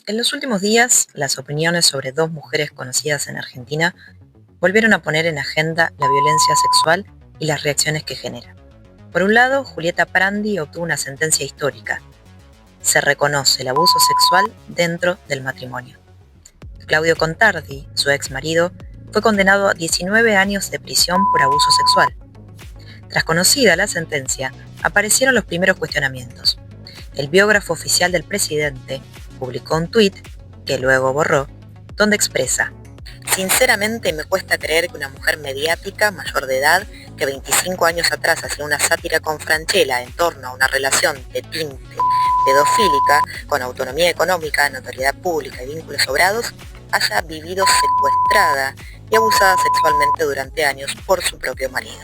En los últimos días, las opiniones sobre dos mujeres conocidas en Argentina volvieron a poner en agenda la violencia sexual y las reacciones que genera. Por un lado, Julieta Prandi obtuvo una sentencia histórica. Se reconoce el abuso sexual dentro del matrimonio. Claudio Contardi, su ex marido, fue condenado a 19 años de prisión por abuso sexual. Tras conocida la sentencia, aparecieron los primeros cuestionamientos. El biógrafo oficial del presidente publicó un tuit, que luego borró, donde expresa: sinceramente me cuesta creer que una mujer mediática, mayor de edad, que 25 años atrás hacía una sátira con Francella en torno a una relación de tinte pedofílica, con autonomía económica, notoriedad pública y vínculos sobrados, haya vivido secuestrada y abusada sexualmente durante años por su propio marido.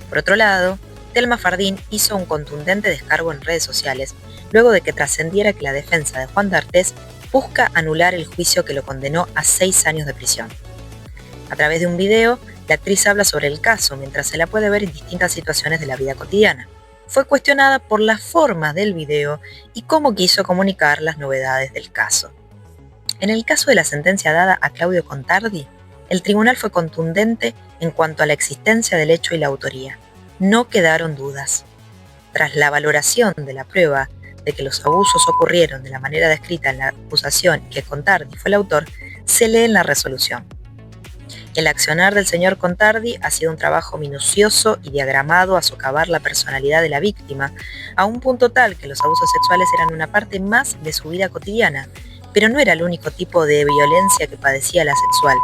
Por otro lado, Thelma Fardín hizo un contundente descargo en redes sociales luego de que trascendiera que la defensa de Juan D'Artés busca anular el juicio que lo condenó a 6 años de prisión. A través de un video, la actriz habla sobre el caso mientras se la puede ver en distintas situaciones de la vida cotidiana. Fue cuestionada por la forma del video y cómo quiso comunicar las novedades del caso. En el caso de la sentencia dada a Claudio Contardi, el tribunal fue contundente en cuanto a la existencia del hecho y la autoría. No quedaron dudas. Tras la valoración de la prueba de que los abusos ocurrieron de la manera descrita en la acusación y que Contardi fue el autor, se lee en la resolución. El accionar del señor Contardi ha sido un trabajo minucioso y diagramado a socavar la personalidad de la víctima, a un punto tal que los abusos sexuales eran una parte más de su vida cotidiana, pero no era el único tipo de violencia que padecía la sexual,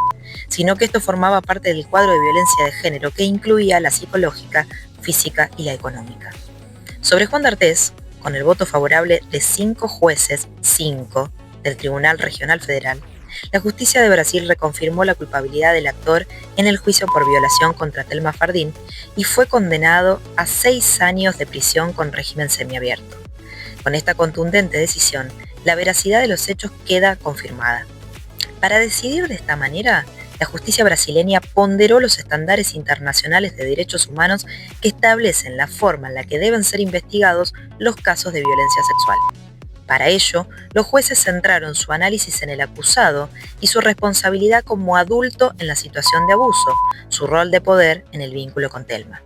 sino que esto formaba parte del cuadro de violencia de género que incluía la psicológica, física y la económica. Sobre Juan D'Artés, con el voto favorable de 5 jueces, 5, del Tribunal Regional Federal, la justicia de Brasil reconfirmó la culpabilidad del actor en el juicio por violación contra Thelma Fardín y fue condenado a 6 años de prisión con régimen semiabierto. Con esta contundente decisión, la veracidad de los hechos queda confirmada. Para decidir de esta manera, la justicia brasileña ponderó los estándares internacionales de derechos humanos que establecen la forma en la que deben ser investigados los casos de violencia sexual. Para ello, los jueces centraron su análisis en el acusado y su responsabilidad como adulto en la situación de abuso, su rol de poder en el vínculo con Thelma.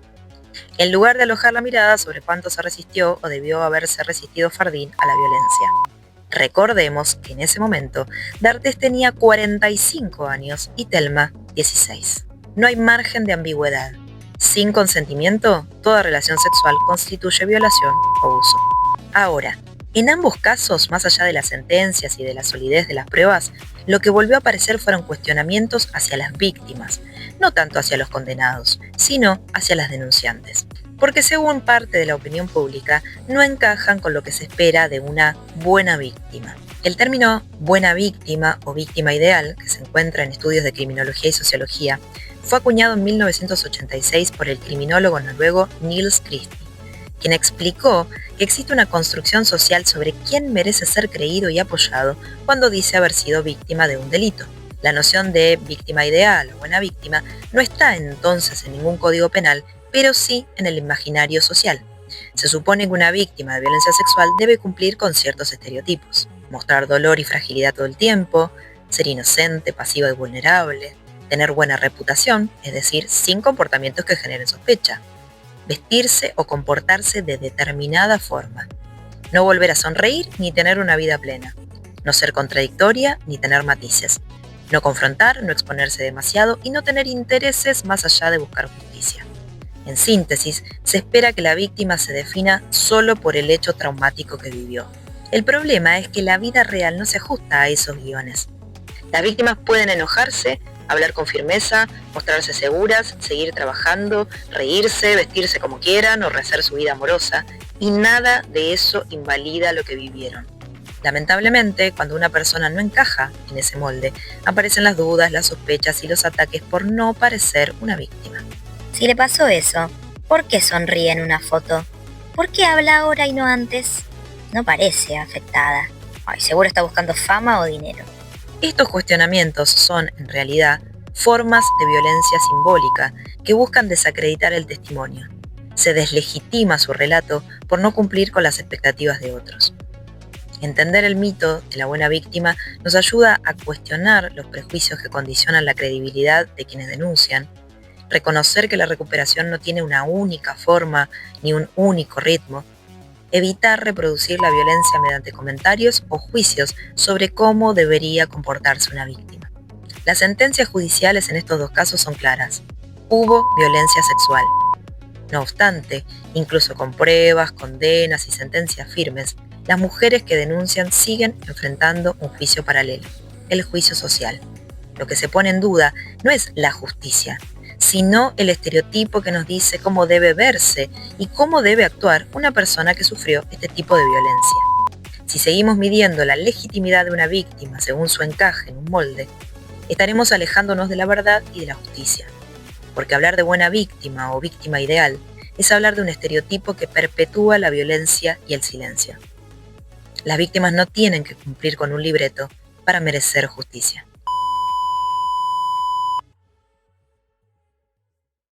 En lugar de alojar la mirada sobre cuánto se resistió o debió haberse resistido Fardín a la violencia. Recordemos que en ese momento D'Artés tenía 45 años y Thelma 16. No hay margen de ambigüedad. Sin consentimiento, toda relación sexual constituye violación o abuso. Ahora, en ambos casos, más allá de las sentencias y de la solidez de las pruebas, lo que volvió a aparecer fueron cuestionamientos hacia las víctimas, no tanto hacia los condenados, sino hacia las denunciantes. Porque según parte de la opinión pública, no encajan con lo que se espera de una buena víctima. El término buena víctima o víctima ideal, que se encuentra en estudios de criminología y sociología, fue acuñado en 1986 por el criminólogo noruego Niels Christie, quien explicó que existe una construcción social sobre quién merece ser creído y apoyado cuando dice haber sido víctima de un delito. La noción de víctima ideal o buena víctima no está entonces en ningún código penal, pero sí en el imaginario social. Se supone que una víctima de violencia sexual debe cumplir con ciertos estereotipos: mostrar dolor y fragilidad todo el tiempo, ser inocente, pasiva y vulnerable, tener buena reputación, es decir, sin comportamientos que generen sospecha, vestirse o comportarse de determinada forma, no volver a sonreír ni tener una vida plena, no ser contradictoria ni tener matices, no confrontar, no exponerse demasiado y no tener intereses más allá de buscar justicia. En síntesis, se espera que la víctima se defina solo por el hecho traumático que vivió. El problema es que la vida real no se ajusta a esos guiones. Las víctimas pueden enojarse, hablar con firmeza, mostrarse seguras, seguir trabajando, reírse, vestirse como quieran o rehacer su vida amorosa, y nada de eso invalida lo que vivieron. Lamentablemente, cuando una persona no encaja en ese molde, aparecen las dudas, las sospechas y los ataques por no parecer una víctima. Si le pasó eso, ¿por qué sonríe en una foto? ¿Por qué habla ahora y no antes? No parece afectada. Ay, seguro está buscando fama o dinero. Estos cuestionamientos son, en realidad, formas de violencia simbólica que buscan desacreditar el testimonio. Se deslegitima su relato por no cumplir con las expectativas de otros. Entender el mito de la buena víctima nos ayuda a cuestionar los prejuicios que condicionan la credibilidad de quienes denuncian, reconocer que la recuperación no tiene una única forma ni un único ritmo, evitar reproducir la violencia mediante comentarios o juicios sobre cómo debería comportarse una víctima. Las sentencias judiciales en estos dos casos son claras. Hubo violencia sexual. No obstante, incluso con pruebas, condenas y sentencias firmes, las mujeres que denuncian siguen enfrentando un juicio paralelo, el juicio social. Lo que se pone en duda no es la justicia, sino el estereotipo que nos dice cómo debe verse y cómo debe actuar una persona que sufrió este tipo de violencia. Si seguimos midiendo la legitimidad de una víctima según su encaje en un molde, estaremos alejándonos de la verdad y de la justicia. Porque hablar de buena víctima o víctima ideal es hablar de un estereotipo que perpetúa la violencia y el silencio. Las víctimas no tienen que cumplir con un libreto para merecer justicia.